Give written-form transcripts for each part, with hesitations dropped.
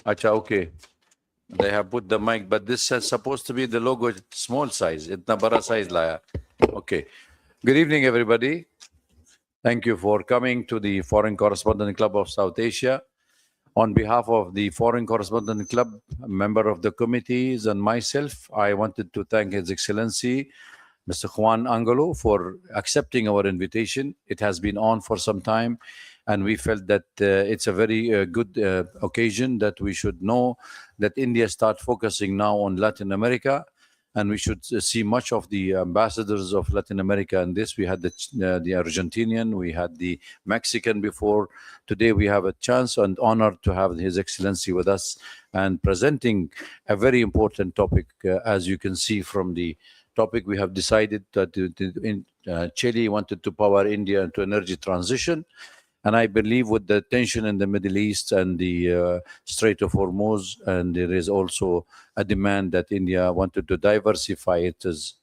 Acha, okay. They have put the mic, but this is supposed to be the logo small size. Itna bada size laya. Okay. Good evening, everybody. Thank you for coming to the Foreign Correspondent Club of South Asia. On behalf of the Foreign Correspondent Club, a member of the committees, and myself, I wanted to thank His Excellency Mr. Juan Angelo for accepting our invitation. It has been on for some time, and we felt that it's a very good occasion that we should know that India start focusing now on Latin America, and we should see much of the ambassadors of Latin America in this. We had the Argentinian, we had the Mexican before. Today we have a chance and honor to have His Excellency with us and presenting a very important topic. As you can see from the topic, we have decided that Chile wanted to power India into energy transition. And I believe with the tension in the Middle East and the Strait of Hormuz, and there is also a demand that India wanted to diversify its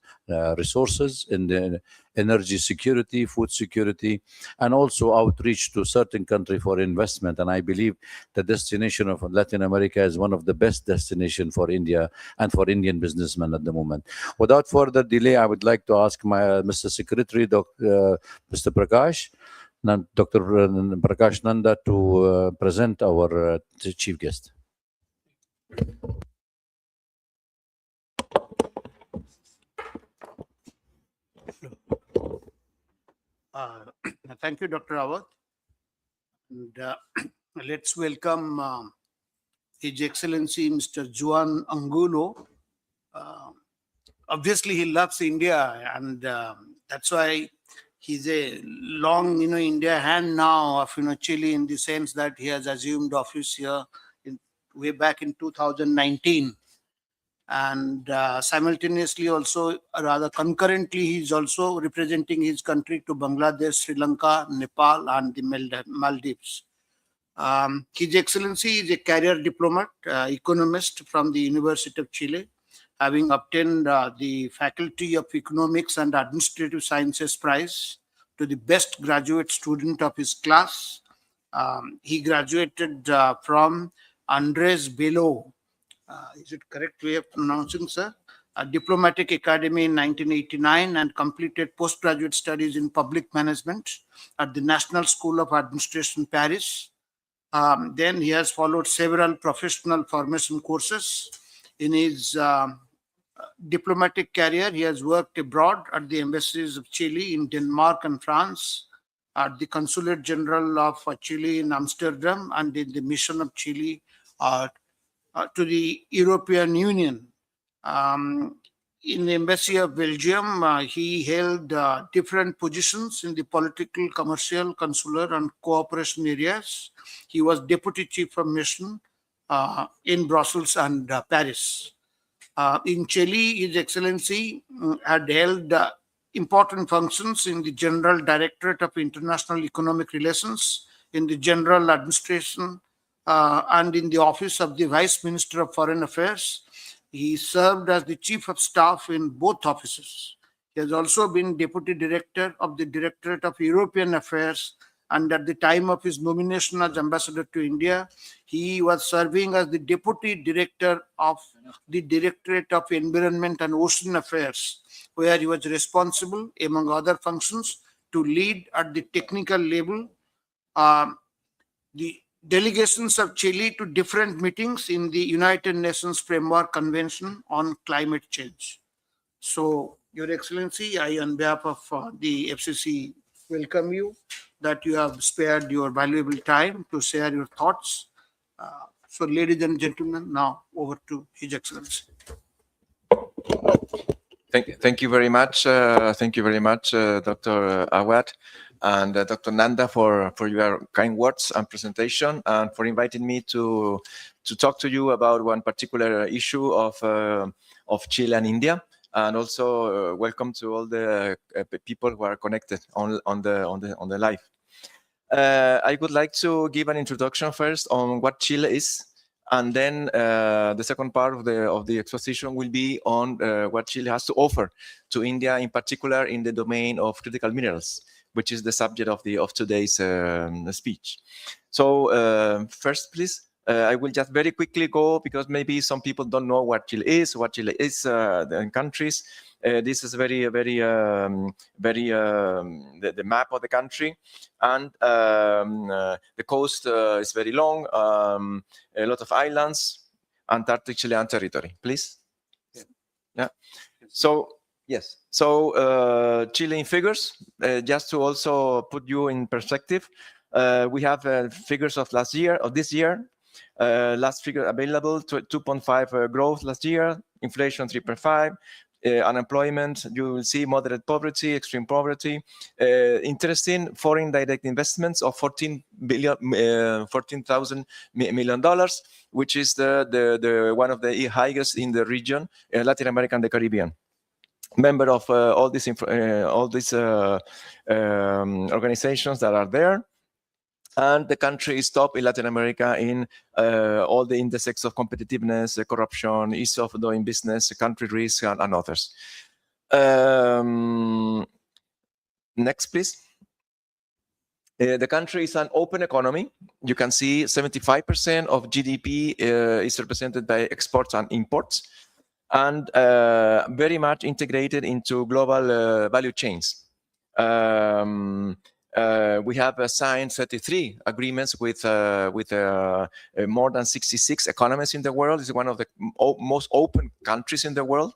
resources in the energy security, food security, and also outreach to certain country for investment. And I believe the destination of Latin America is one of the best destinations for India and for Indian businessmen at the moment. Without further delay, I would like to ask my Mr. Secretary, Mr. Prakash, Dr. Prakash Nanda, to present our chief guest. Thank you, Dr. Awad. And let's welcome His Excellency Mr. Juan Angulo. Obviously, he loves India, and that's why he's a long, India hand now of, Chile, in the sense that he has assumed office here way back in 2019. And simultaneously also, rather concurrently, he's also representing his country to Bangladesh, Sri Lanka, Nepal, and the Maldives. His Excellency is a career diplomat, economist from the University of Chile, having obtained the Faculty of Economics and Administrative Sciences Prize to the best graduate student of his class. He graduated from Andres Bello. Is it correct way of pronouncing, sir? A Diplomatic Academy in 1989 and completed postgraduate studies in public management at the National School of Administration, Paris. Then he has followed several professional formation courses. In his diplomatic career, he has worked abroad at the embassies of Chile in Denmark and France, at the Consulate General of Chile in Amsterdam, and in the Mission of Chile to the European Union. In the Embassy of Belgium, he held different positions in the political, commercial, consular, and cooperation areas. He was Deputy Chief of Mission in Brussels and Paris. In Chile, His Excellency had held important functions in the General Directorate of International Economic Relations, in the General Administration, and in the Office of the Vice Minister of Foreign Affairs. He served as the Chief of Staff in both offices. He has also been Deputy Director of the Directorate of European Affairs, and at the time of his nomination as Ambassador to India, he was serving as the Deputy Director of the Directorate of Environment and Ocean Affairs, where he was responsible, among other functions, to lead at the technical level the delegations of Chile to different meetings in the United Nations Framework Convention on Climate Change. So, Your Excellency, I, on behalf of the FCC, welcome you, that you have spared your valuable time to share your thoughts. So, ladies and gentlemen, now over to His Excellency. Thank you very much. Thank you very much, Dr. Awad and Dr. Nanda for your kind words and presentation, and for inviting me to talk to you about one particular issue of Chile and India, and also welcome to all the people who are connected on the live. I would like to give an introduction first on what Chile is, and then the second part of the exposition will be on what Chile has to offer to India, in particular in the domain of critical minerals, which is the subject of today's speech. So first, please, I will just very quickly go because maybe some people don't know what Chile is, the countries. This is the map of the country, and the coast is very long, a lot of islands, Antarctic Chilean territory. Please. Yeah. So yes. So Chile in figures, just to also put you in perspective, we have figures of this year. Last figure available, 2.5 growth last year, inflation 3.5, unemployment, you will see moderate poverty, extreme poverty. Interesting foreign direct investments of $14,000 million, which is the one of the highest in the region, Latin America and the Caribbean. Member of all these organizations that are there. And the country is top in Latin America in all the indices of competitiveness, corruption, ease of doing business, country risk, and others. Next, please. The country is an open economy. You can see 75% of GDP is represented by exports and imports, and very much integrated into global value chains. We have signed 33 agreements with more than 66 economies in the world. It's one of the most open countries in the world.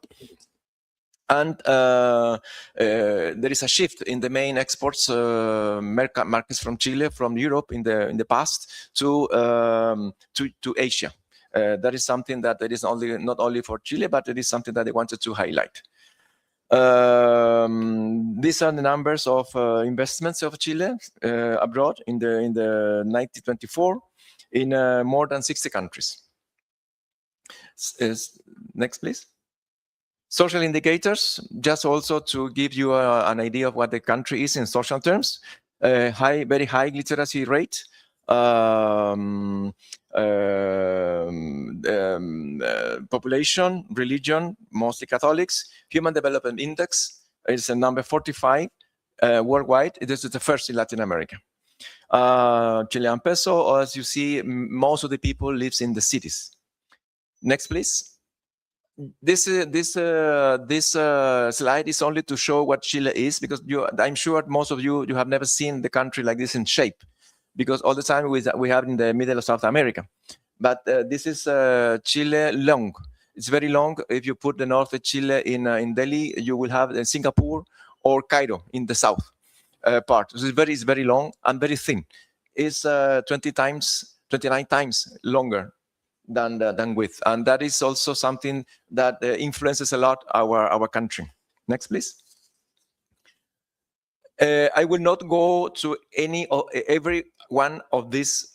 And there is a shift in the main exports markets from Chile, from Europe in the past to Asia. That is something that it is not only for Chile, but it is something that they wanted to highlight. These are the numbers of investments of Chile abroad in the 1924 in more than 60 countries. Next, please. Social indicators, just also to give you an idea of what the country is in social terms. Very high literacy rate. Population, religion, mostly Catholics. Human Development Index is a number 45 worldwide. This is the first in Latin America. Chilean peso, as you see, most of the people lives in the cities. Next, please. This slide is only to show what Chile is, because I'm sure most of you have never seen the country like this in shape, because all the time we have in the middle of South America. But this is Chile long. It's very long. If you put the north of Chile in Delhi, you will have Singapore or Cairo in the south part. So it's very long and very thin. It's 29 times longer than width, and that is also something that influences a lot our country. Next, please. I will not go to every one of these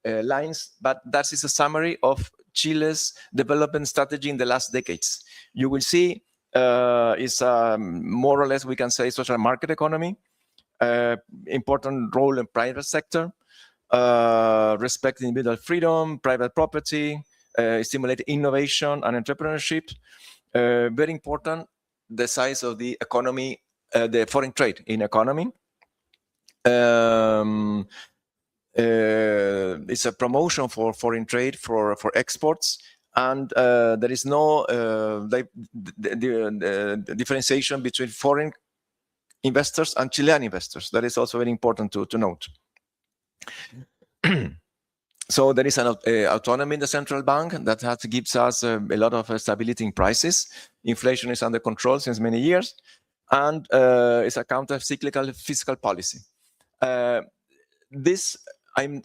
lines, but that is a summary of Chile's development strategy in the last decades. You will see is more or less, we can say, social market economy, important role in private sector, respect individual freedom, private property, stimulate innovation and entrepreneurship. Very important, the size of the economy, the foreign trade in economy. It's a promotion for foreign trade, for exports, and there is no differentiation between foreign investors and Chilean investors. That is also very important to note. So there is an autonomy in the central bank that gives us a lot of stability in prices. Inflation is under control since many years, and it's a counter-cyclical fiscal policy. I'm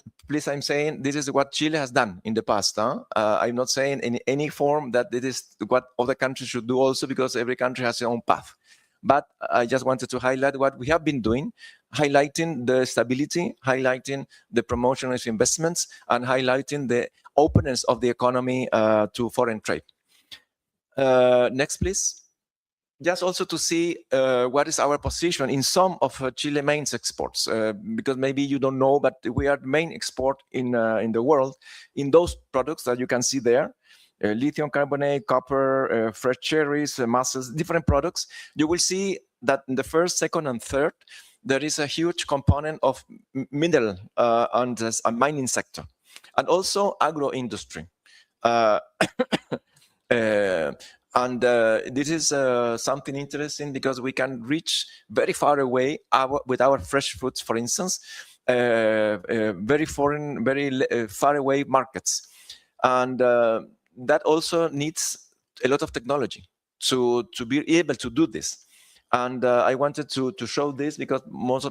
saying this is what Chile has done in the past. I'm not saying in any form that it is what other countries should do also, because every country has their own path. But I just wanted to highlight what we have been doing, highlighting the stability, highlighting the promotion of investments, and highlighting the openness of the economy to foreign trade. Next, please. Just also to see what is our position in some of Chile's main exports, because maybe you don't know, but we are the main export in the world in those products that you can see there. Lithium carbonate, copper, fresh cherries, mussels, different products. You will see that in the first, second, and third, there is a huge component of mineral and mining sector, and also agro industry. Uh, this is something interesting because we can reach very far away with our fresh foods, for instance, very foreign, very far away markets. And that also needs a lot of technology to be able to do this. And I wanted to show this because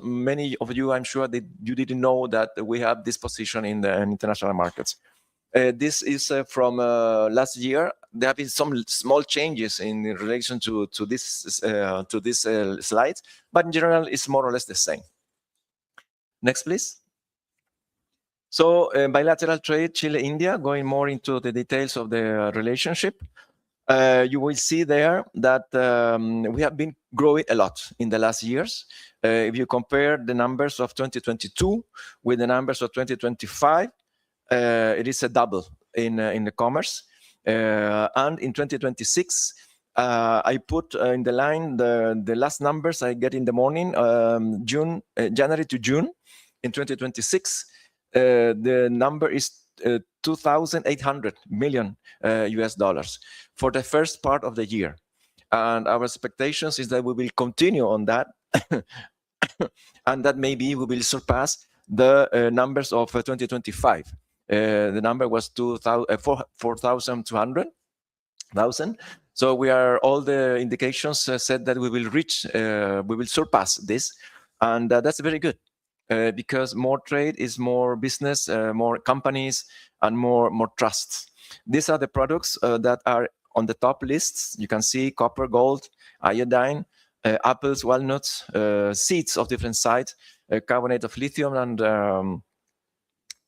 many of you, I'm sure that you didn't know that we have this position in the international markets. This is from last year. There have been some small changes in relation to this slide, but in general, it's more or less the same. Next, please. So bilateral trade, Chile-India, going more into the details of the relationship. You will see there that we have been growing a lot in the last years. If you compare the numbers of 2022 with the numbers of 2025, it is a double in the commerce. And in 2026, I put in the line the last numbers I get in the morning, January to June in 2026. The number is 2,800 million US dollars for the first part of the year. And our expectations is that we will continue on that and that maybe we will surpass the numbers of 2025. The number was 4,200,000. So we are, all the indications said that we will surpass this. And that's very good. Because more trade is more business, more companies, and more trust. These are the products that are on the top lists. You can see copper, gold, iodine, apples, walnuts, seeds of different size, carbonate of lithium,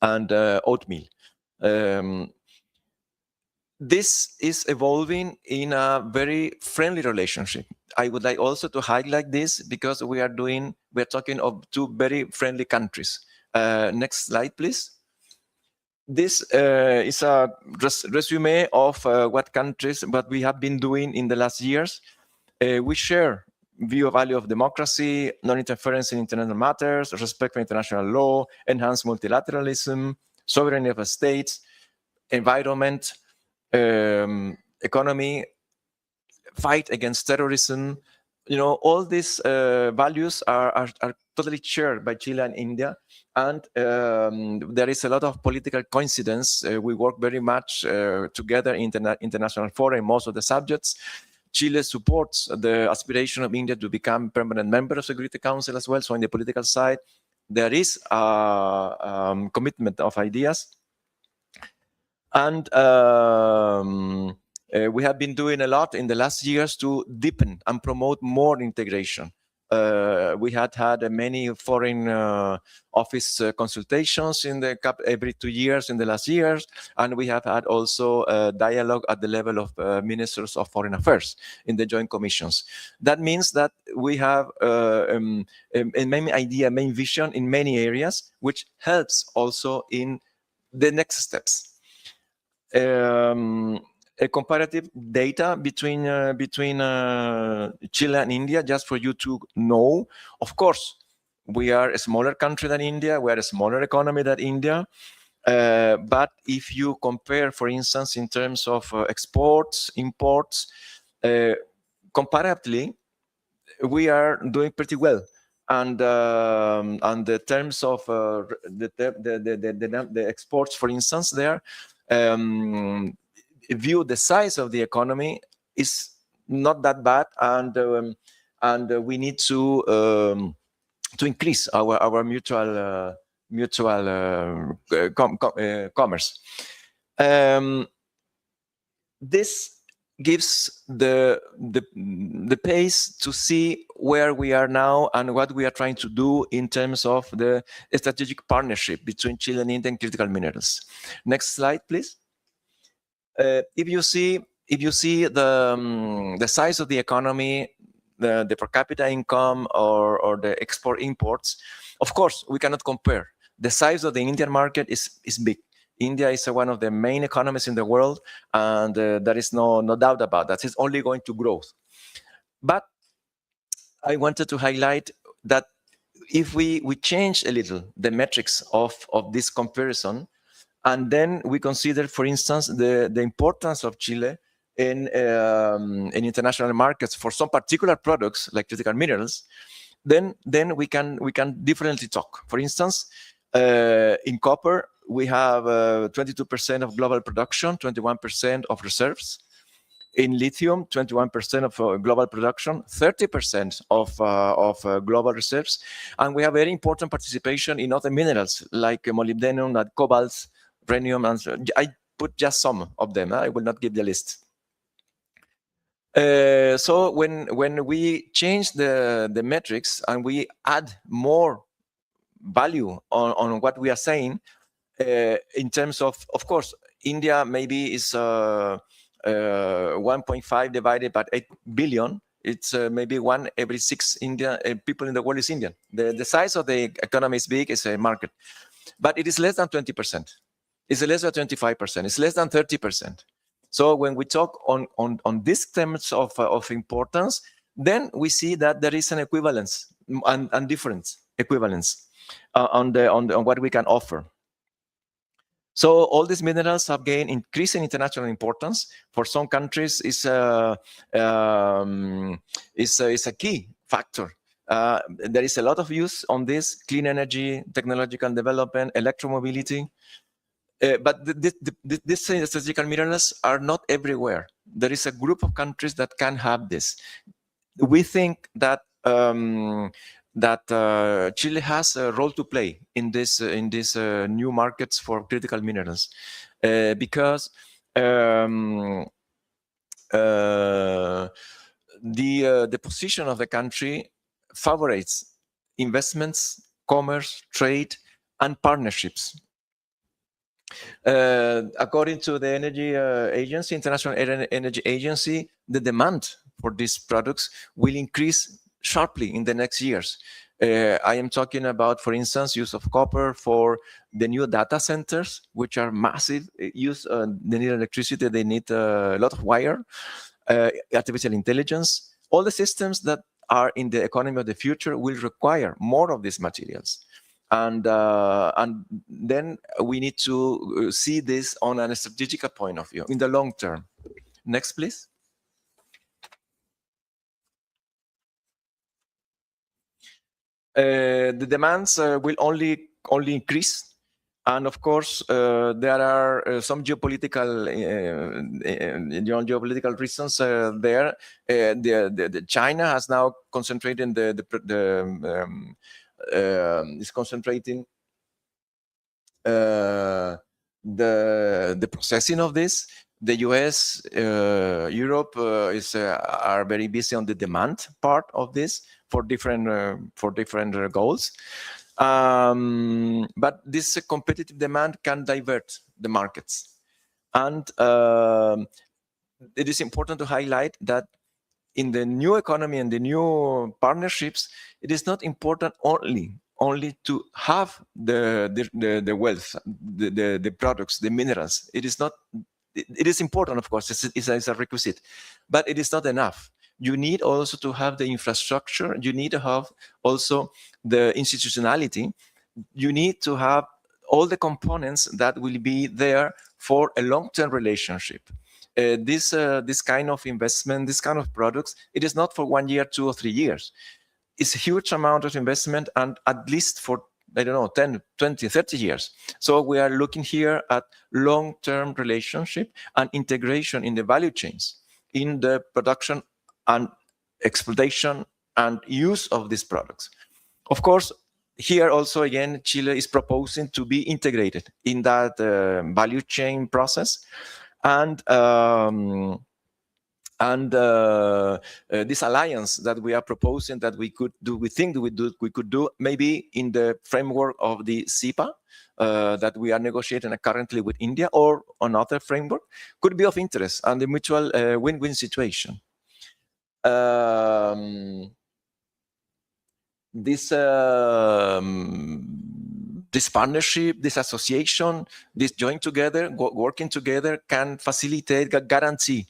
and oatmeal. This is evolving in a very friendly relationship. I would like also to highlight this because we are talking of two very friendly countries. Next slide, please. This is a resume of what we have been doing in the last years. We share value of democracy, non-interference in international matters, respect for international law, enhanced multilateralism, sovereignty of states, environment, economy, fight against terrorism. All these values are totally shared by Chile and India, and there is a lot of political coincidence. We work very much together in international fora in most of the subjects. Chile supports the aspiration of India to become permanent member of Security Council as well. So on the political side, there is a commitment of ideas. And we have been doing a lot in the last years to deepen and promote more integration. We had many foreign office consultations every 2 years in the last years, and we have had also a dialogue at the level of ministers of foreign affairs in the joint commissions. That means that we have a main idea, main vision in many areas, which helps also in the next steps. A comparative data between Chile and India, just for you to know. Of course, we are a smaller country than India. We are a smaller economy than India. But if you compare, for instance, in terms of exports, imports, comparatively, we are doing pretty well. And the terms of the exports, for instance, there, view the size of the economy is not that bad, and we need to increase our mutual commerce. This gives the pace to see where we are now and what we are trying to do in terms of the strategic partnership between Chile and India in critical minerals. Next slide, please. If you see the size of the economy, the per capita income, or the export imports, of course we cannot compare. The size of the Indian market is big. India is one of the main economies in the world, and there is no doubt about that. It's only going to grow. But I wanted to highlight that if we change a little the metrics of this comparison, and then we consider, for instance, the importance of Chile in international markets for some particular products like critical minerals, then we can differently talk. For instance, in copper, we have 22% of global production, 21% of reserves. In lithium, 21% of global production, 30% of global reserves. And we have very important participation in other minerals like molybdenum, and cobalt, rhenium, and I put just some of them. I will not give the list. So when we change the metrics and we add more value on what we are saying, in terms of course, India maybe is 1.5 divided by 8 billion. It's maybe 1 every 6 Indian people in the world is Indian. The size of the economy is big, it's a market, but it is less than 20%. It's less than 25%. It's less than 30%. So when we talk on these terms of importance, then we see that there is an equivalence and different equivalence on what we can offer. So all these minerals have gained increasing international importance. For some countries, is a key factor. There is a lot of use on this: clean energy, technological development, electromobility. But these strategic minerals are not everywhere. There is a group of countries that can have this. We think that Chile has a role to play in this new markets for critical minerals, because the position of the country favors investments, commerce, trade, and partnerships. According to the Energy Agency, International Energy Agency, the demand for these products will increase sharply in the next years. I am talking about, for instance, use of copper for the new data centers, which are massive. They need electricity, they need a lot of wire, artificial intelligence. All the systems that are in the economy of the future will require more of these materials. And then we need to see this on a strategic point of view in the long term. Next, please. The demands will only increase, and of course there are some geopolitical reasons there. The China has now concentrated is concentrating the processing of this. The US, Europe are very busy on the demand part of this for different goals. But this competitive demand can divert the markets, and it is important to highlight that in the new economy and the new partnerships, it is not important only to have the wealth, the products, the minerals. It is not. It is important, of course. It's a requisite, but it is not enough. You need also to have the infrastructure. You need to have also the institutionality. You need to have all the components that will be there for a long-term relationship. This kind of investment, this kind of products, it is not for 1 year, 2 or 3 years. It's a huge amount of investment, and at least for, I don't know, 10, 20, 30 years. So we are looking here at long-term relationship and integration in the value chains, in the production and exploitation and use of these products. Of course, here also again, Chile is proposing to be integrated in that value chain process. And this alliance that we are proposing, that we could do, we could do maybe in the framework of the CEPA that we are negotiating currently with India, or another framework, could be of interest and a mutual win-win situation. This partnership, this association, this joint together, working together, can facilitate, guarantee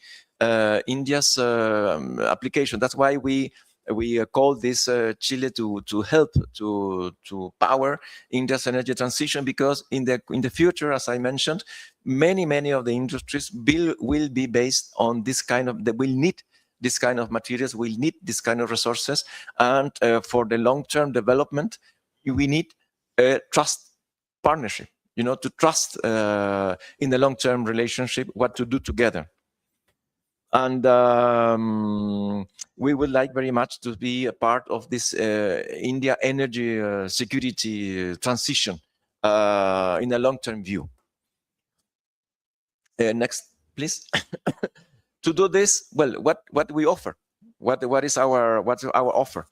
India's application. That's why we We call this Chile to help to power India's energy transition, because in the future, as I mentioned, many of the industries will be based on this kind of, they will need this kind of materials, will need this kind of resources, and for the long-term development, we need a trust partnership, to trust in the long-term relationship what to do together. And we would like very much to be a part of this India energy security transition in a long-term view. Next, please. To do this, well, what we offer, what's our offer?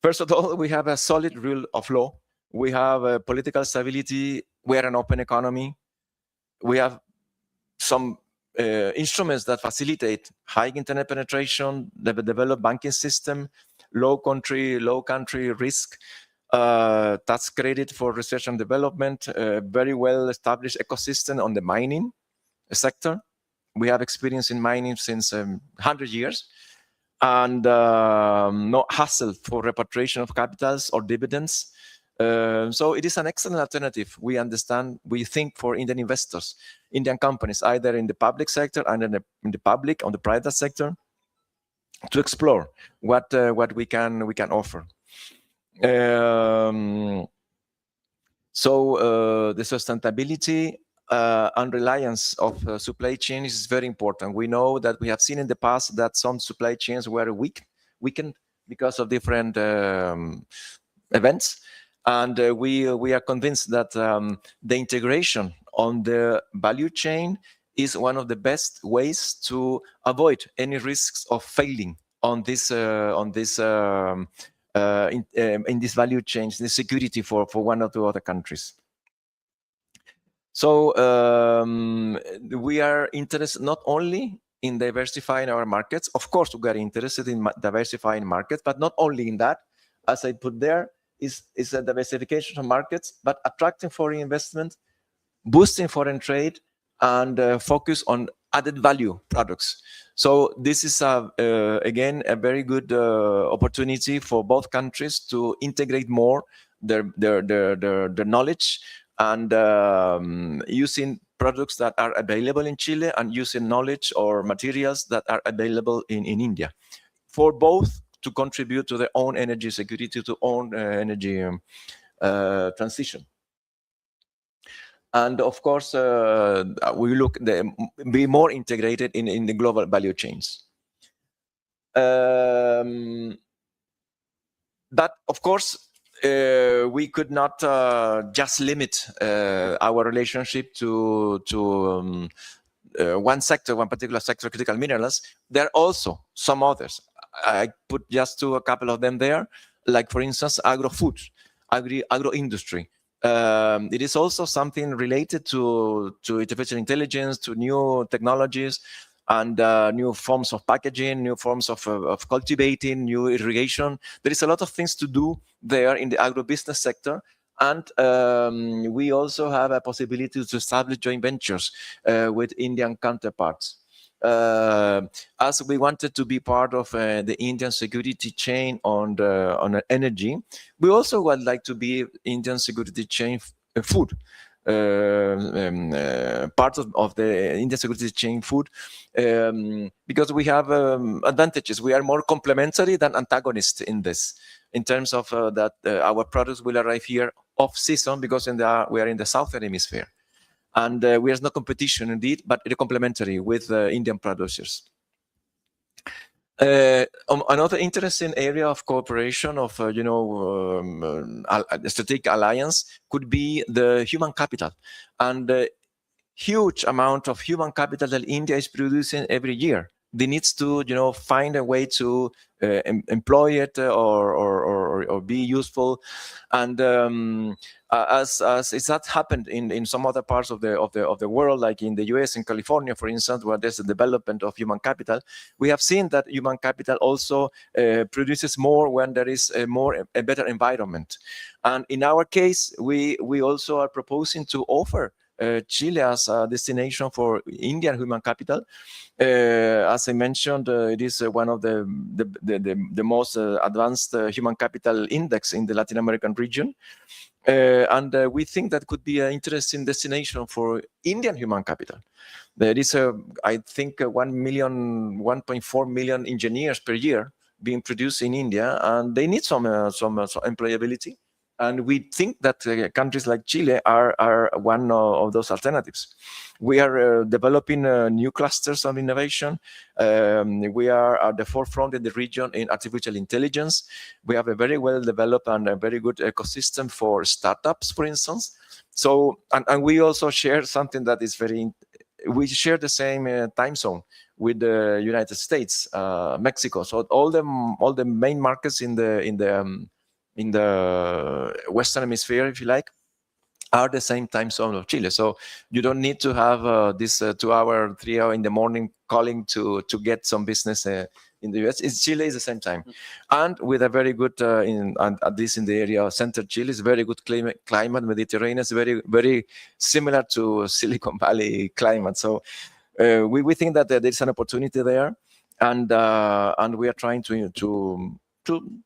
First of all, we have a solid rule of law. We have political stability. We are an open economy. We have some instruments that facilitate high internet penetration, the developed banking system, low country risk, tax credit for research and development, very well established ecosystem on the mining sector. We have experience in mining since 100 years, and no hassle for repatriation of capitals or dividends. So it is an excellent alternative, we understand, we think, for Indian investors, Indian companies, either in the public sector and in the public, on the private sector, to explore what we can offer. So the sustainability and reliance of supply chains is very important. We know that we have seen in the past that some supply chains were weakened because of different events. And we are convinced that the integration on the value chain is one of the best ways to avoid any risks of failing on this in this value chain, the security for one or two other countries. So we are interested not only in diversifying our markets. Of course, we are interested in diversifying markets, but not only in that. As I put there, is a diversification of markets, but attracting foreign investment, boosting foreign trade, and focus on added value products. So this is again a very good opportunity for both countries to integrate more their knowledge, and using products that are available in Chile and using knowledge or materials that are available in India, for both to contribute to their own energy security, to own energy transition. And of course, we look be more integrated in the global value chains. But of course, we could not just limit our relationship to one sector, one particular sector, critical minerals. There are also some others. I put just a couple of them there, like for instance, agro-food, agro-industry. It is also something related to artificial intelligence, to new technologies, and new forms of packaging, new forms of cultivating, new irrigation. There is a lot of things to do there in the agro-business sector. And we also have a possibility to establish joint ventures with Indian counterparts. As we wanted to be part of the Indian security chain on energy, we also would like to be Indian security chain food. Part of the Indian security chain food, because we have advantages. We are more complementary than antagonists in this, in terms of that our products will arrive here off season, because we are in the southern hemisphere. And we are no competition indeed, but complementary with Indian producers. Another interesting area of cooperation, of strategic alliance, could be the human capital, and the huge amount of human capital that India is producing every year. They needs to find a way to employ it or be useful, and as it's not happened in some other parts of the world, like in the US, in California, for instance, where there's a development of human capital. We have seen that human capital also produces more when there is a better environment. And in our case, we also are proposing to offer Chile as a destination for Indian human capital. As I mentioned, it is one of the most advanced human capital index in the Latin American region. And we think that could be an interesting destination for Indian human capital. There is, I think, 1.4 million engineers per year being produced in India, and they need some employability. And we think that countries like Chile are one of those alternatives. We are developing new clusters of innovation. We are at the forefront in the region in artificial intelligence. We have a very well developed and a very good ecosystem for startups, for instance. So, and we also share something that is we share the same time zone with the United States, Mexico. So all the main markets in the Western Hemisphere, if you like, are the same time zone of Chile. So you don't need to have this 2 hour, 3 hour in the morning calling to get some business in the US. Chile is the same time. And with a very good, at least in the area of central Chile, is very good climate, Mediterranean, is very, very similar to Silicon Valley climate. So we think that there's an opportunity there. And we are trying to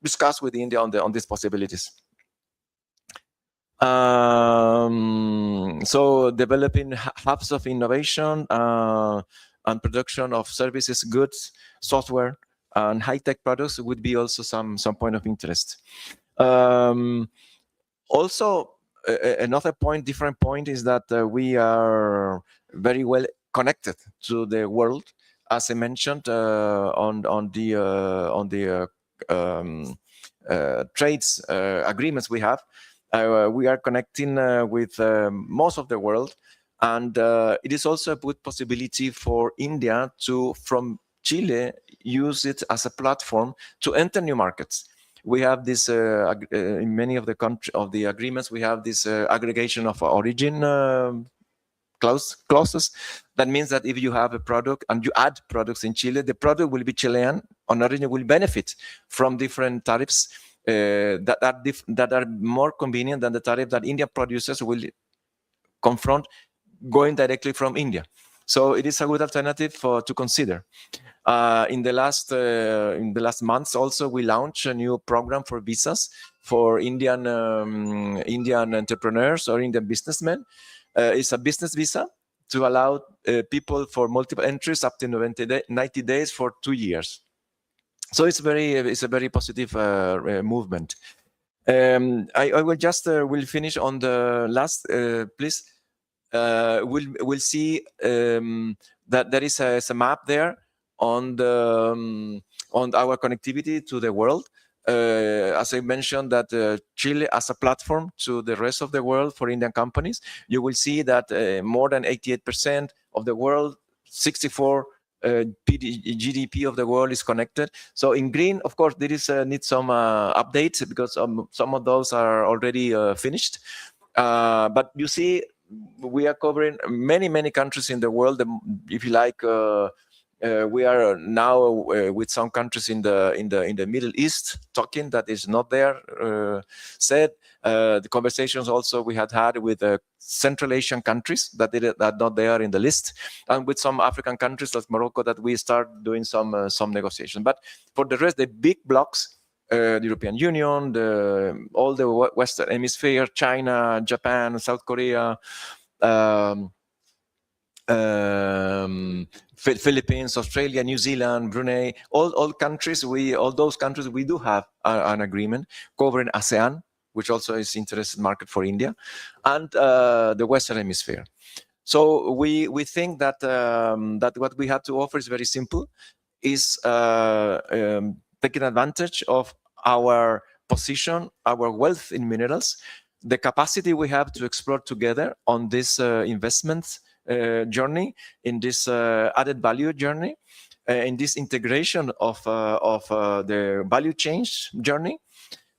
discuss with India on these possibilities. So developing hubs of innovation and production of services, goods, software, and high-tech products would be also some point of interest. Also, another different point is that we are very well connected to the world, as I mentioned on the trades agreements we have. We are connecting with most of the world, and it is also a good possibility for India to, from Chile, use it as a platform to enter new markets. We have this in many of the agreements. We have this aggregation of origin clauses. That means that if you have a product and you add products in Chile, the product will be Chilean, and origin will benefit from different tariffs that are more convenient than the tariff that Indian producers will confront going directly from India. So it is a good alternative to consider. In the last months, also we launched a new program for visas for Indian entrepreneurs or Indian businessmen. It's a business visa to allow people for multiple entries up to 90 days for 2 years. So it's a very positive movement. I will just will finish on the last, please. We'll see that there is a map there on our connectivity to the world. As I mentioned, that Chile as a platform to the rest of the world for Indian companies, you will see that more than 88% of the world, 64 GDP of the world is connected. So in green, of course, there is need some updates because some of those are already finished. But you see, we are covering many countries in the world. If you like, we are now with some countries in the Middle East talking that is not there. Said the conversations also we had with Central Asian countries that are not there in the list, and with some African countries like Morocco that we start doing some negotiation. But for the rest, the big blocks. The European Union, all the Western Hemisphere, China, Japan, South Korea, Philippines, Australia, New Zealand, Brunei, all those countries, we do have an agreement covering ASEAN, which also is interesting market for India, and the Western Hemisphere. So we think that that what we have to offer is very simple, is taking advantage of our position, our wealth in minerals, the capacity we have to explore together on this investment journey, in this added value journey, in this integration of the value change journey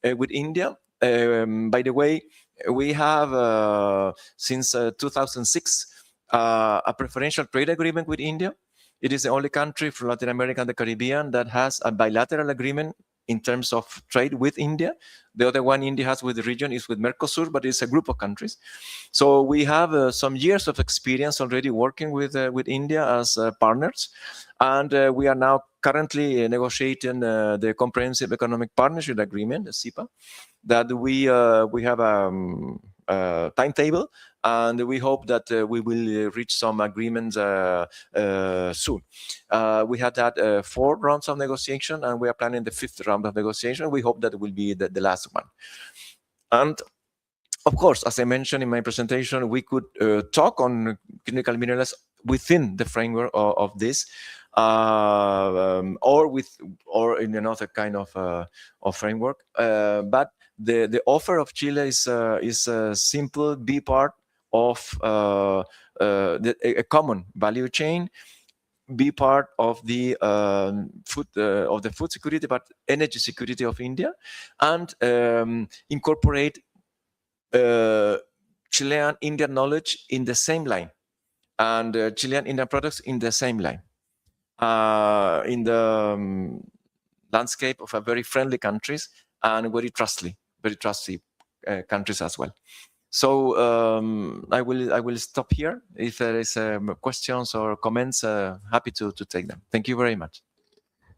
with India. By the way, we have since 2006 a preferential trade agreement with India. It is the only country from Latin America and the Caribbean that has a bilateral agreement in terms of trade with India. The other one India has with the region is with Mercosur, but it's a group of countries. So we have some years of experience already working with India as partners, and we are now currently negotiating the Comprehensive Economic Partnership Agreement, the CEPA, that we have a timetable, and we hope that we will reach some agreements soon. We had had 4 rounds of negotiation, and we are planning the 5th round of negotiation. We hope that will be the last one. And of course, as I mentioned in my presentation, we could talk on critical minerals within the framework of this, or in another kind of framework. But the offer of Chile is a simple be part of a common value chain, be part of the food security, but energy security of India, and incorporate Chilean Indian knowledge in the same line, and Chilean Indian products in the same line, in the landscape of a very friendly countries and very trustly countries as well. So I will stop here. If there is questions or comments, happy to take them. Thank you very much.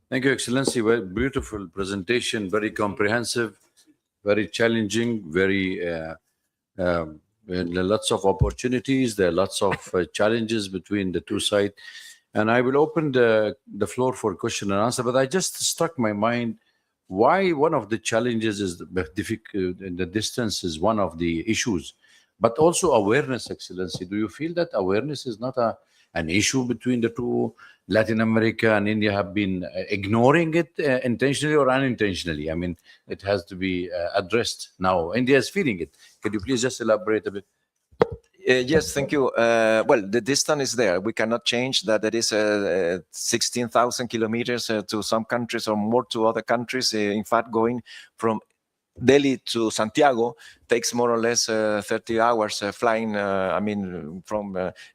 Thank you, Excellency. Very beautiful presentation, very comprehensive, very challenging, very lots of opportunities. There are lots of challenges between the two sides. And I will open the floor for question and answer. But I just struck my mind why one of the challenges is the distance is one of the issues, but also awareness, Excellency. Do you feel that awareness is not an issue between the two? Latin America and India have been ignoring it intentionally or unintentionally. I mean, it has to be addressed now. India is feeling it. Could you please just elaborate a bit? Yes, thank you. Well, the distance is there. We cannot change that. There is 16,000 kilometers to some countries or more to other countries. In fact, going from Delhi to Santiago takes more or less 30 hours flying. I mean,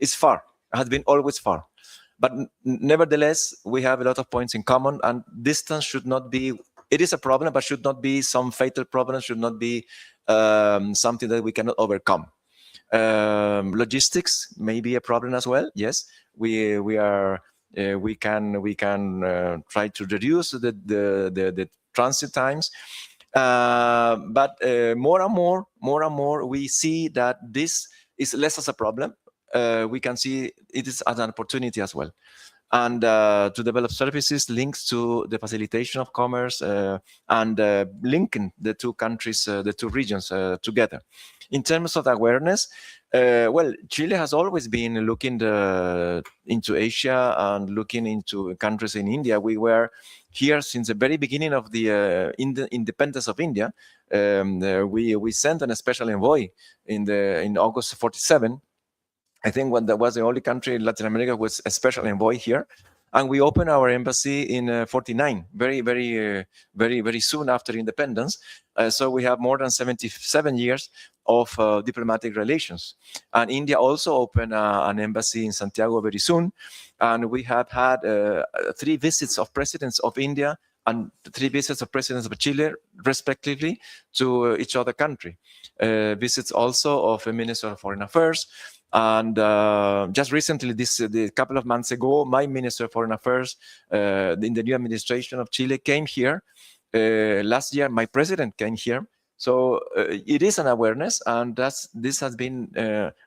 it's far. It has been always far. But nevertheless, we have a lot of points in common, and distance should not be, it is a problem, but should not be some fatal problem, should not be something that we cannot overcome. Logistics may be a problem as well. Yes, we can try to reduce the transit times, but more and more we see that this is less as a problem. We can see it is as an opportunity as well, and to develop services links to the facilitation of commerce and linking the two countries, the two regions together. In terms of awareness, well, Chile has always been looking into Asia and looking into countries in India. We were here since the very beginning of the independence of India. We sent a special envoy in August 47. I think when that was the only country in Latin America with a special envoy here. And we opened our embassy in 49, very soon after independence. So we have more than 77 years of diplomatic relations. And India also opened an embassy in Santiago very soon. And we have had 3 visits of presidents of India and 3 visits of presidents of Chile, respectively, to each other country. Visits also of a Minister of Foreign Affairs. And just recently, a couple of months ago, my Minister of Foreign Affairs in the new administration of Chile came here. Last year, my president came here. So it is an awareness, and this has been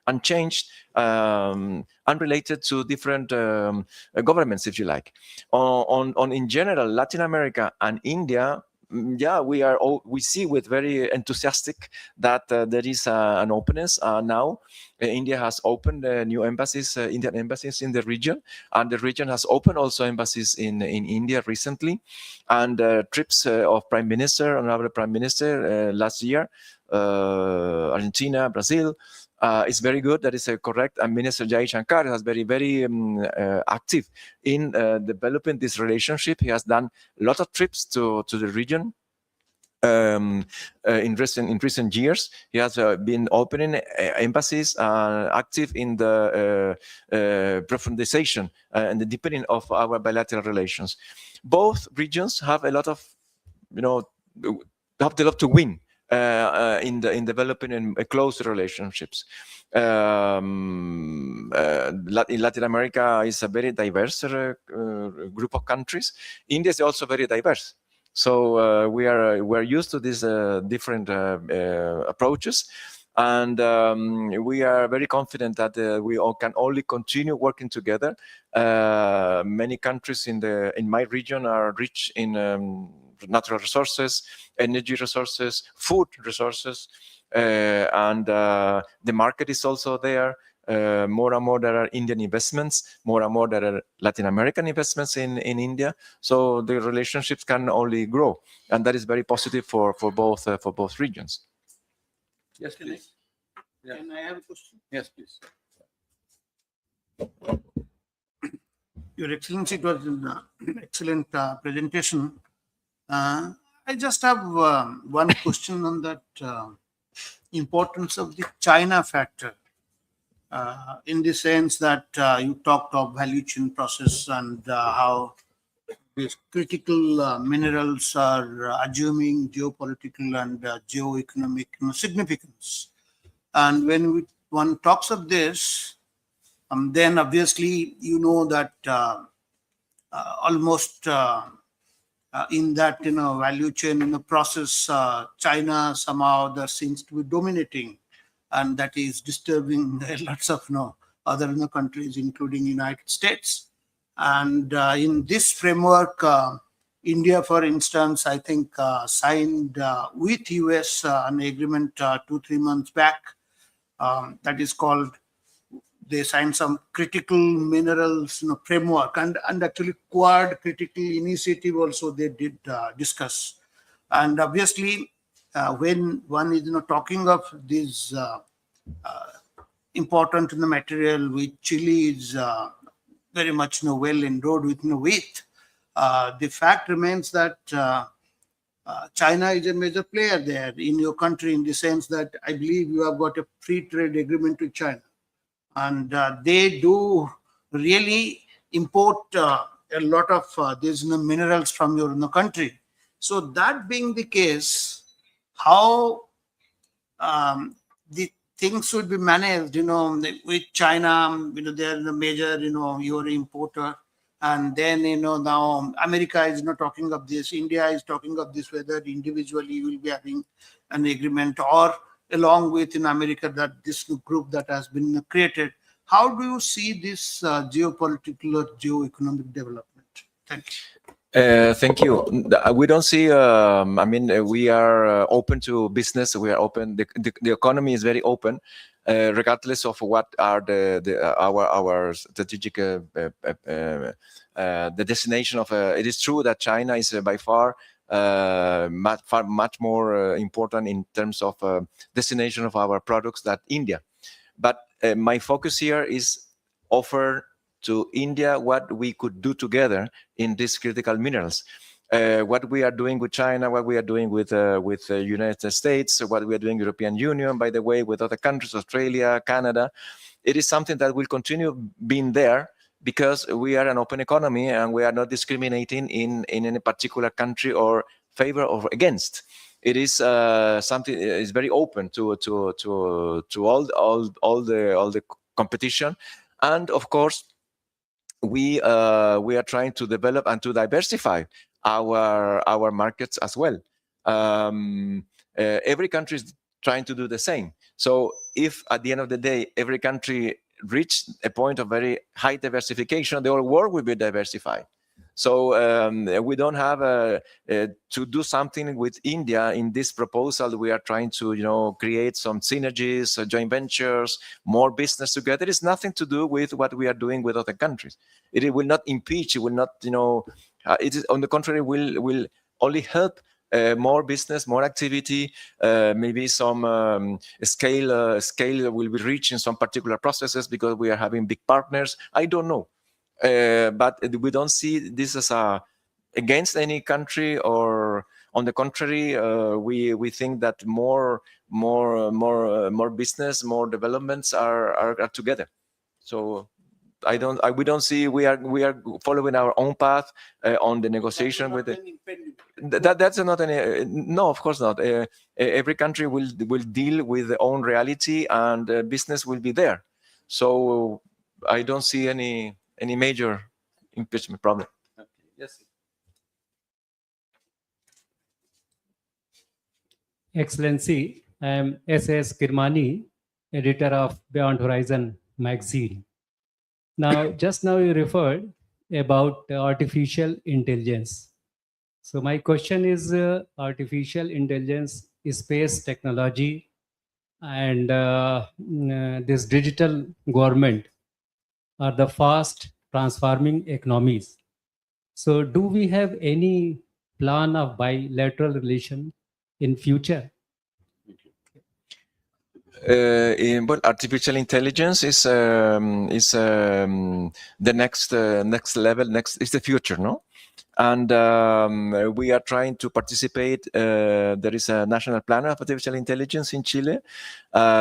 unchanged, unrelated to different governments, if you like. In general, Latin America and India, yeah, we see with very enthusiastic that there is an openness now. India has opened new embassies, Indian embassies in the region, and the region has opened also embassies in India recently, and trips of Honorable Prime Minister last year, Argentina, Brazil. Is very good. That is correct. And Minister Jai Shankar has very active in developing this relationship. He has done a lot of trips to the region. In recent years, he has been opening embassies, active in the profundization and the deepening of our bilateral relations. Both regions have a lot of have developed to win in developing and close relationships. In Latin America is a very diverse group of countries. India is also very diverse. So we're used to these different approaches, and we are very confident that we all can only continue working together. Many countries in my region are rich in natural resources, energy resources, food resources, and the market is also there. More and more there are Indian investments, more and more there are Latin American investments in India. So the relationships can only grow, and that is very positive for both regions. Yes, please. Yeah. Can I have a question? Yes, please. Your Excellency, it was an excellent presentation. I just have one question on that importance of the China factor, in the sense that you talked of value chain process and how these critical minerals are assuming geopolitical and geoeconomic significance. And when one talks of this, then obviously you know that almost in that value chain in the process, China somehow there seems to be dominating, and that is disturbing lots of other countries, including United States. And in this framework, India, for instance, I think signed with US an agreement 2-3 months back, that is called, they signed some critical minerals framework, and actually Quad critical initiative also they did discuss. And obviously when one is talking of this important material which Chile is very much well endowed with, the fact remains that China is a major player there in your country, in the sense that I believe you have got a free trade agreement with China, and they do really import a lot of these minerals from your country. So that being the case, how the things should be managed, with China, they're the major, your importer. And then, now America is not talking of this, India is talking of this, whether individually you will be having an agreement or along with in America, that this group that has been created. How do you see this geopolitical or geoeconomic development? Thank you. Thank you. We don't see. We are open to business. We are open. The economy is very open, regardless of what are our strategic the destination of. It is true that China is by far much more important in terms of destination of our products than India. But my focus here is offer to India what we could do together in these critical minerals. What we are doing with China, what we are doing with the United States, what we are doing European Union, by the way, with other countries, Australia, Canada, it is something that will continue being there, because we are an open economy and we are not discriminating in any particular country or favor or against. It is something is very open to all the competition, and of course we are trying to develop and to diversify our markets as well. Every country is trying to do the same. So if at the end of the day every country reach a point of very high diversification, the whole world will be diversified. So we don't have to do something with India in this proposal. We are trying to create some synergies, joint ventures, more business together. It's nothing to do with what we are doing with other countries. It will not impeach. It will not, it is on the contrary, will only help more business, more activity, maybe some scale will be reached in some particular processes because we are having big partners. I don't know. But we don't see this as against any country, or on the contrary, we think that more business, more developments are together. So we don't see, we are following our own path on the negotiation with it. That's not any. No, of course not. Every country will deal with their own reality, and business will be there. So I don't see any major impeachment problem. Okay. Yes. Excellency, I am S.S. Kirmani, editor of Beyond Horizon magazine. Now, just now you referred about artificial intelligence. So my question is artificial intelligence, space technology, and this digital government are the fast transforming economies. So do we have any plan of bilateral relation in future? Well, artificial intelligence is the next level. Next is the future, no? And we are trying to participate. There is a national plan of artificial intelligence in Chile.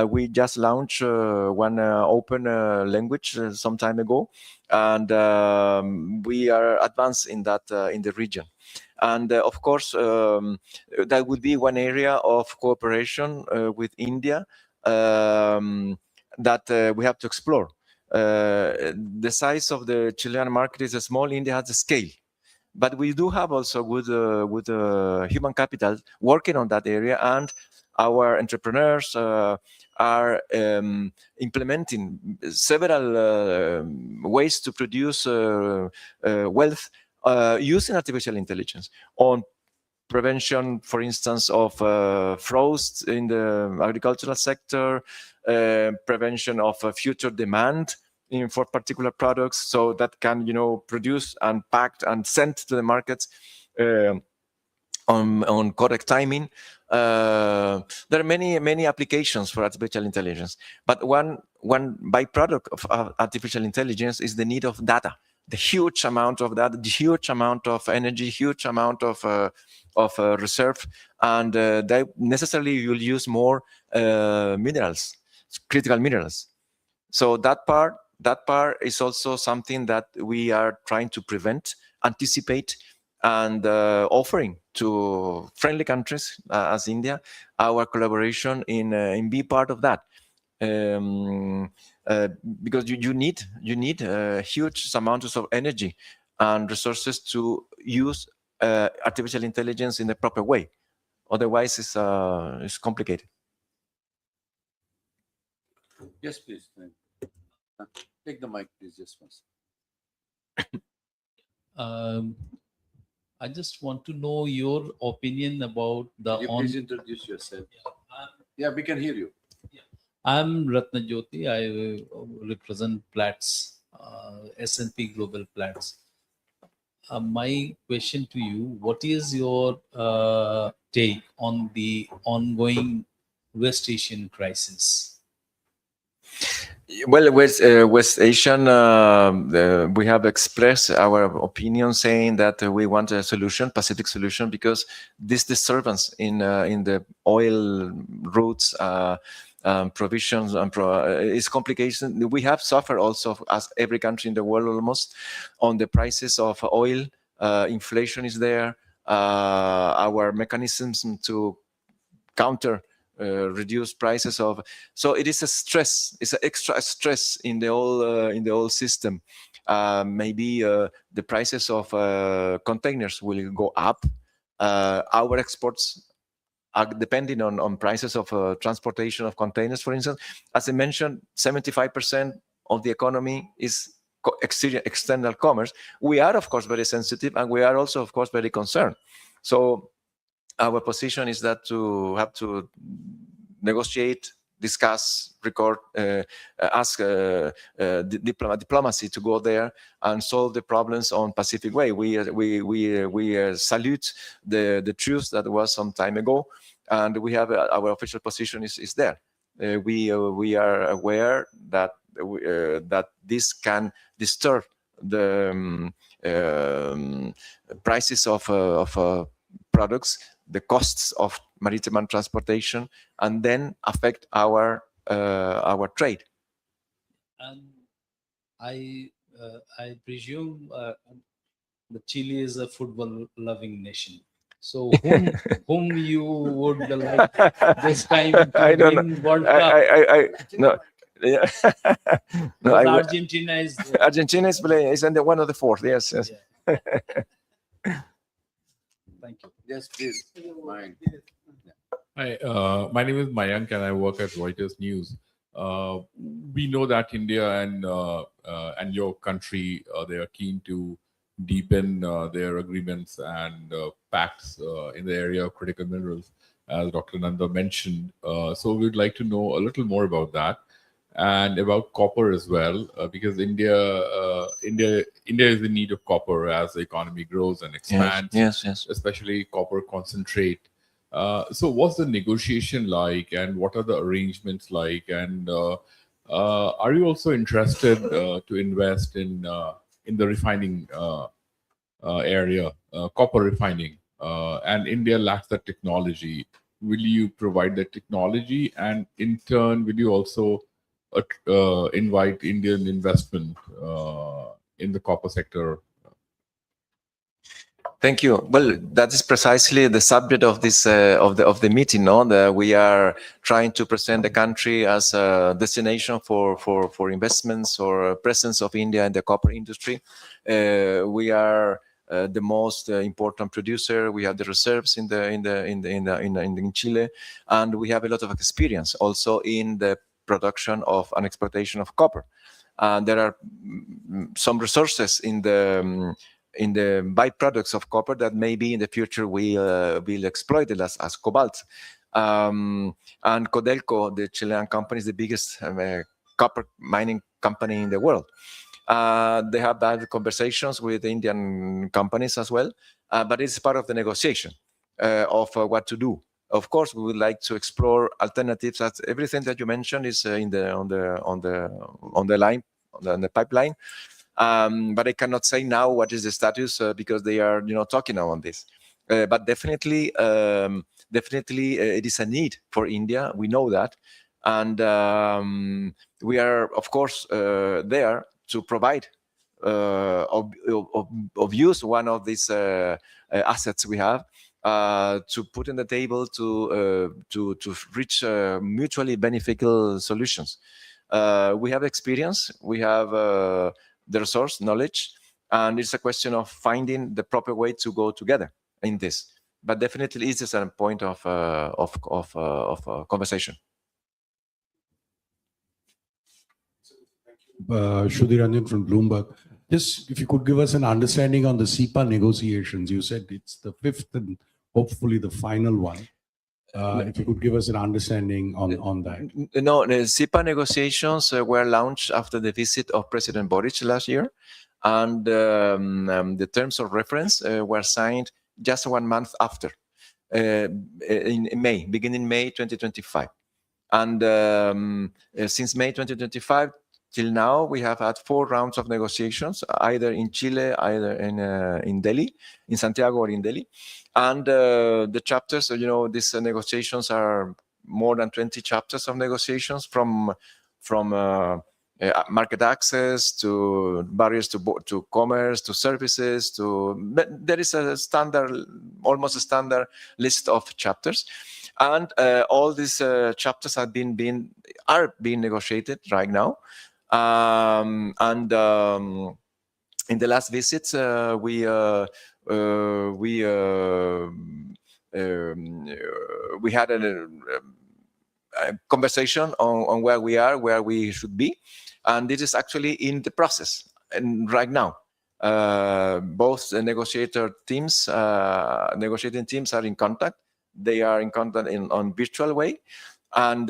We just launched one open language some time ago, and we are advanced in that in the region. And of course, that would be one area of cooperation with India that we have to explore. The size of the Chilean market is small. India has a scale, but we do have also good human capital working on that area, and our entrepreneurs are implementing several ways to produce wealth using artificial intelligence on prevention, for instance, of frost in the agricultural sector, prevention of future demand for particular products, so that can, produce and packed and sent to the markets on correct timing. There are many applications for artificial intelligence, but one byproduct of artificial intelligence is the need of data. The huge amount of data, the huge amount of energy, huge amount of reserve, and they necessarily will use more minerals, critical minerals. So that part is also something that we are trying to prevent, anticipate, and offering to friendly countries as India our collaboration in be part of that. Because you need huge amounts of energy and resources to use artificial intelligence in the proper way. Otherwise, it's complicated. Yes, please. Take the mic, please. Just once. I just want to know your opinion about the Could you please introduce yourself? Yeah, we can hear you. I'm Ratna Jyoti. I represent Platts, S&P Global Platts. My question to you: what is your take on the ongoing West Asian crisis? Well, West Asian, we have expressed our opinion saying that we want a solution, Pacific solution, because this disturbance in the oil routes, provisions, and is complication. We have suffered also, as every country in the world almost, on the prices of oil. Inflation is there. Our mechanisms to counter reduce prices of, so it is a stress, it's an extra stress in the whole system. Maybe the prices of containers will go up. Our exports are depending on prices of transportation of containers, for instance. As I mentioned, 75% of the economy is external commerce. We are, of course, very sensitive, and we are also, of course, very concerned. So our position is that to have to negotiate, discuss, record, ask diplomacy to go there and solve the problems on Pacific way. We salute the truth that was some time ago, and we have our official position is there. We are aware that that this can disturb the prices of products, the costs of maritime transportation, and then affect our trade. And I presume that Chile is a football-loving nation. So whom you would like this time to I don't know. win World Cup? No. Yeah. No, Because Argentina is Argentina is playing. Is in the one of the fourth. Yes. Yes. thank you. Yes, please. Mine. Hi, my name is Mayank and I work at Reuters News. We know that India and your country they are keen to deepen their agreements and pacts in the area of critical minerals, as Dr. Nanda mentioned. So we'd like to know a little more about that and about copper as well, because India is in need of copper as the economy grows and expands. Yes. Especially copper concentrate. So what's the negotiation like and what are the arrangements like? And are you also interested to invest in the refining area, copper refining? And India lacks that technology. Will you provide that technology? And in turn, will you also invite Indian investment in the copper sector? Thank you. Well, that is precisely the subject of this of the meeting. No, we are trying to present the country as a destination for investments or presence of India in the copper industry. We are the most important producer. We have the reserves in Chile, and we have a lot of experience also in the production of and exploitation of copper. There are some resources in the byproducts of copper that maybe in the future we will exploit it as cobalt. And Codelco, the Chilean company, is the biggest copper mining company in the world. They have had conversations with Indian companies as well, but it's part of the negotiation of what to do. Of course, we would like to explore alternatives. As everything that you mentioned is on the pipeline. But I cannot say now what is the status because they are, talking now on this. But definitely, it is a need for India. We know that, and we are, of course, there to provide of use one of these assets we have to put on the table to reach mutually beneficial solutions. We have experience. We have the resource knowledge, and it's a question of finding the proper way to go together in this. But definitely, it is a point of conversation. Shruti Ranjan from Bloomberg. Just if you could give us an understanding on the CEPA negotiations. You said it's the fifth and hopefully the final one. If you could give us an understanding on that. No, the CEPA negotiations were launched after the visit of President Boric last year, and the terms of reference were signed just 1 month after, in May, beginning May 2025. And since May 2025 till now, we have had 4 rounds of negotiations, either in Chile, either in Delhi, in Santiago or in Delhi. And the chapters, these negotiations are more than 20 chapters of negotiations from market access to barriers to commerce, to services, but there is almost a standard list of chapters. And all these chapters are being negotiated right now. And in the last visits, we had a conversation on where we are, where we should be, and this is actually in the process. And right now, both the negotiating teams are in contact. They are in contact on virtual way and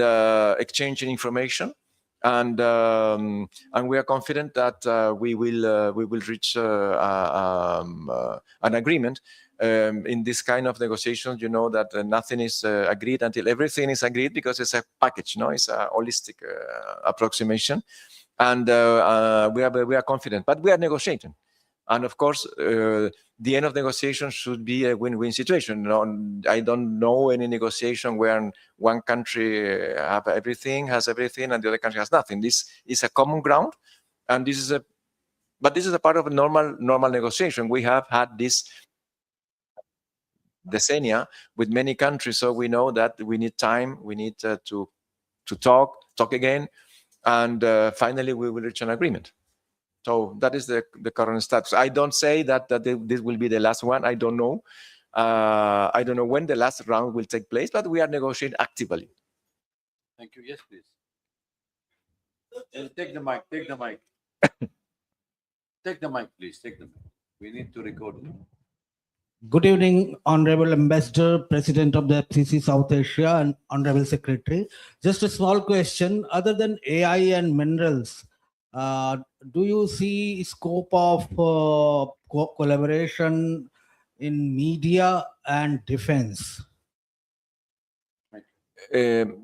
exchanging information. And we are confident that we will reach an agreement. In this kind of negotiations, that nothing is agreed until everything is agreed, because it's a package, it's a holistic approximation. And we are confident, but we are negotiating. And of course, the end of negotiation should be a win-win situation. I don't know any negotiation where one country has everything, and the other country has nothing. This is a common ground, and this is a part of a normal negotiation. We have had this decennia with many countries. So we know that we need time. We need to talk again, and finally we will reach an agreement. So that is the current status. I don't say that this will be the last one. I don't know. I don't know when the last round will take place, but we are negotiating actively. Thank you. Yes, please. Take the mic. Take the mic. Take the mic, please. Take the mic. We need to record it. Good evening, Honorable Ambassador, President of the FCC South Asia, and Honorable Secretary. Just a small question. Other than AI and minerals, do you see scope of collaboration in media and defense? This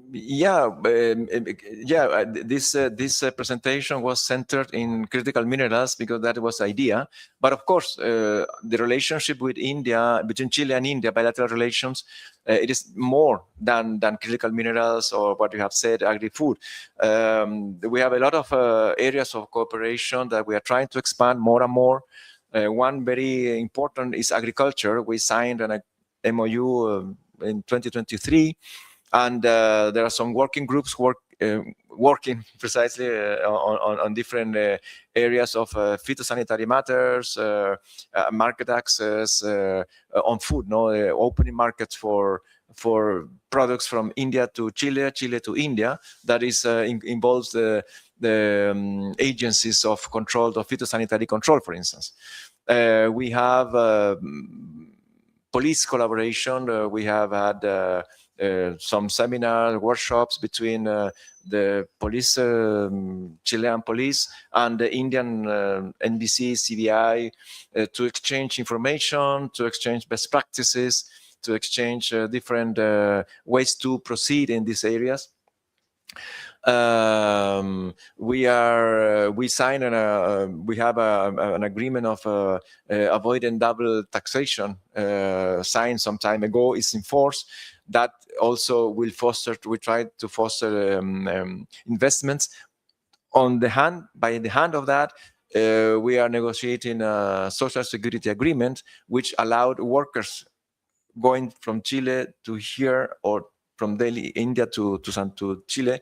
presentation was centered in critical minerals because that was the idea. But of course, the relationship with India, between Chile and India, bilateral relations, it is more than critical minerals or what you have said, agri-food. We have a lot of areas of cooperation that we are trying to expand more and more. One very important is agriculture. We signed an MOU in 2023. And there are some working groups working precisely on different areas of phytosanitary matters, market access, on food, opening markets for products from India to Chile, Chile to India. That is involves the agencies of control, of phytosanitary control, for instance. We have police collaboration. We have had some seminars, workshops between the police, Chilean police, and the Indian NBC, CBI, to exchange information, to exchange best practices, to exchange different ways to proceed in these areas. We signed we have an agreement of avoiding double taxation signed some time ago. It's in force. That also will foster. We try to foster investments. By the hand of that, we are negotiating a social security agreement which allowed workers going from Chile to here or from Delhi, India to Chile,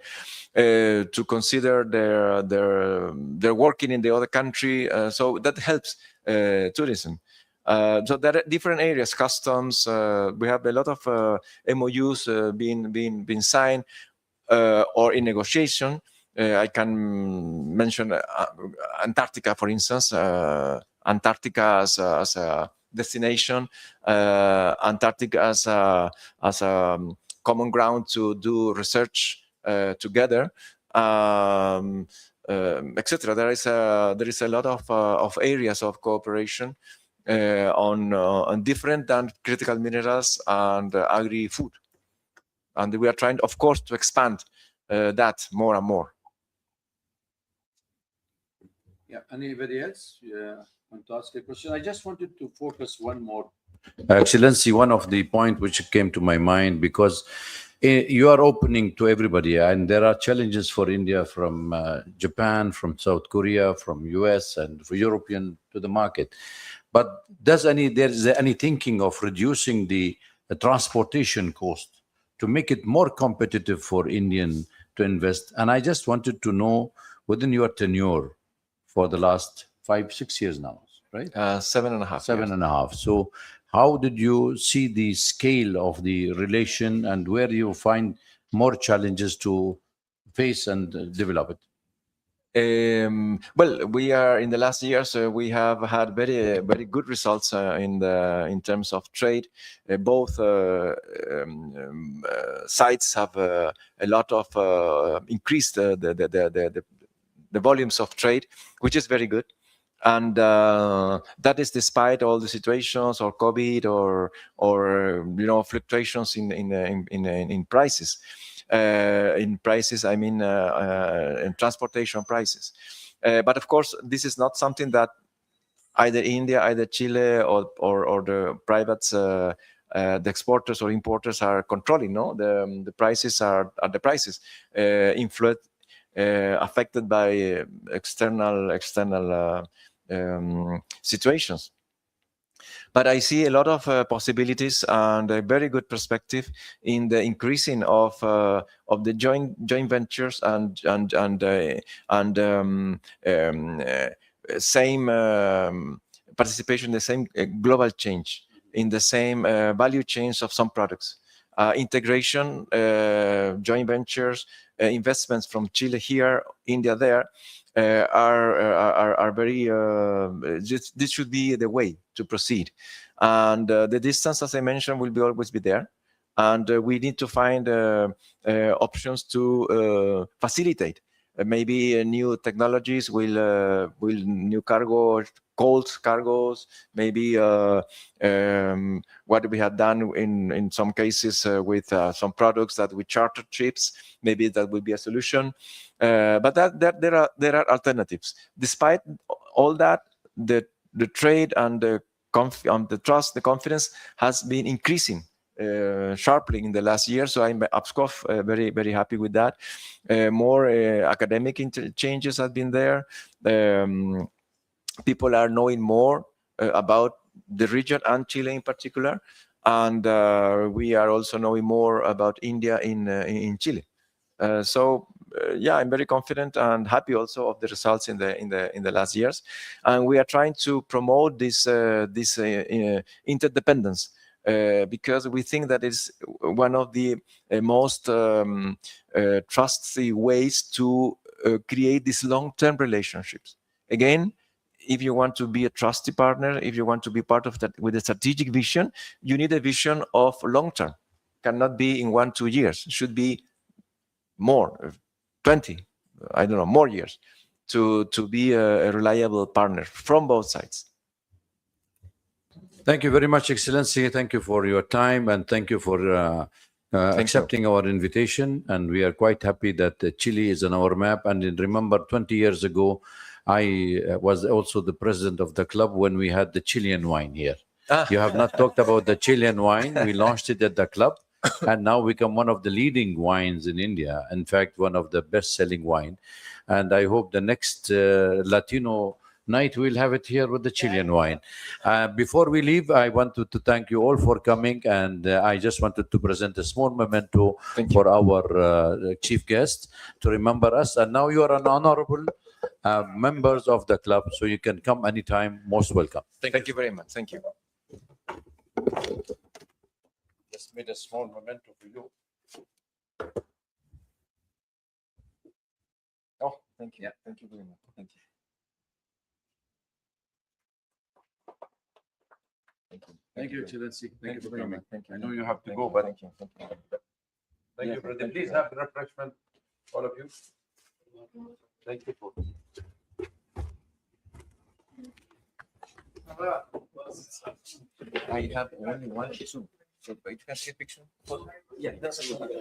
to consider their working in the other country. So that helps tourism. So there are different areas, customs. We have a lot of MOUs being signed or in negotiation. I can mention Antarctica, for instance. Antarctica as a destination, Antarctica as a common ground to do research together, etc. There is a lot of areas of cooperation on different than critical minerals and agri-food, and we are trying, of course, to expand that more and more. Yeah. Anybody else want to ask a question? I just wanted to focus one more. Excellency, one of the point which came to my mind, because you are opening to everybody, and there are challenges for India from Japan, from South Korea, from US, and for European to the market. But there is any thinking of reducing the transportation cost to make it more competitive for Indian to invest? And I just wanted to know, within your tenure for the last 5-6 years now, right? 7.5. 7.5. So how did you see the scale of the relation, and where do you find more challenges to face and develop it? Well, we are in the last years. We have had very good results in terms of trade. Both sides have a lot of increased the volumes of trade, which is very good. And that is despite all the situations or COVID or fluctuations in prices. In prices, I mean in transportation prices. But of course, this is not something that either India, either Chile, or the privates, the exporters or importers are controlling. No, the prices are the prices, influenced, affected by external situations. But I see a lot of possibilities and a very good perspective in the increasing of the joint ventures and same participation in the same global change, in the same value chains of some products. Integration, joint ventures, investments from Chile here, India there, are very. This should be the way to proceed, and the distance, as I mentioned, will always be there, and we need to find options to facilitate. Maybe new technologies will new cold cargos, maybe what we have done in some cases with some products that we charter trips. Maybe that will be a solution, but there are alternatives. Despite all that, the trade and the trust, the confidence has been increasing sharply in the last year. So I'm very, very happy with that. More academic changes have been there. People are knowing more about the region and Chile in particular. And we are also knowing more about India in Chile. Yeah, I'm very confident and happy also of the results in the last years, and we are trying to promote this interdependence because we think that is one of the most trustworthy ways to create these long-term relationships. Again, if you want to be a trusted partner, if you want to be part of that with a strategic vision, you need a vision of long-term. Cannot be in 1-2 years. Should be more, 20, I don't know, more years to be a reliable partner from both sides. Thank you very much, Excellency. Thank you for your time, and thank you for accepting our invitation. And we are quite happy that Chile is on our map. And remember, 20 years ago, I was also the president of the club when we had the Chilean wine here. You have not talked about the Chilean wine. We launched it at the club, and now become one of the leading wines in India. In fact, one of the best-selling wine. And I hope the next Latino night we'll have it here with the Chilean wine. Before we leave, I wanted to thank you all for coming, and I just wanted to present a small memento for our chief guest to remember us. And now you are an honorable members of the club, so you can come anytime. Most welcome. Thank you very much. Thank you. Just made a small memento for you. Oh, thank you. Yeah. Thank you very much. Thank you. Thank you, Excellency. Thank you for coming. Thank you. I know you have to go, but Thank you. Thank you. thank Yeah, you, brother. thank Please you. have refreshment, all of you. Thank you. I have only one, two. So you can take a picture. Yeah, that's a good.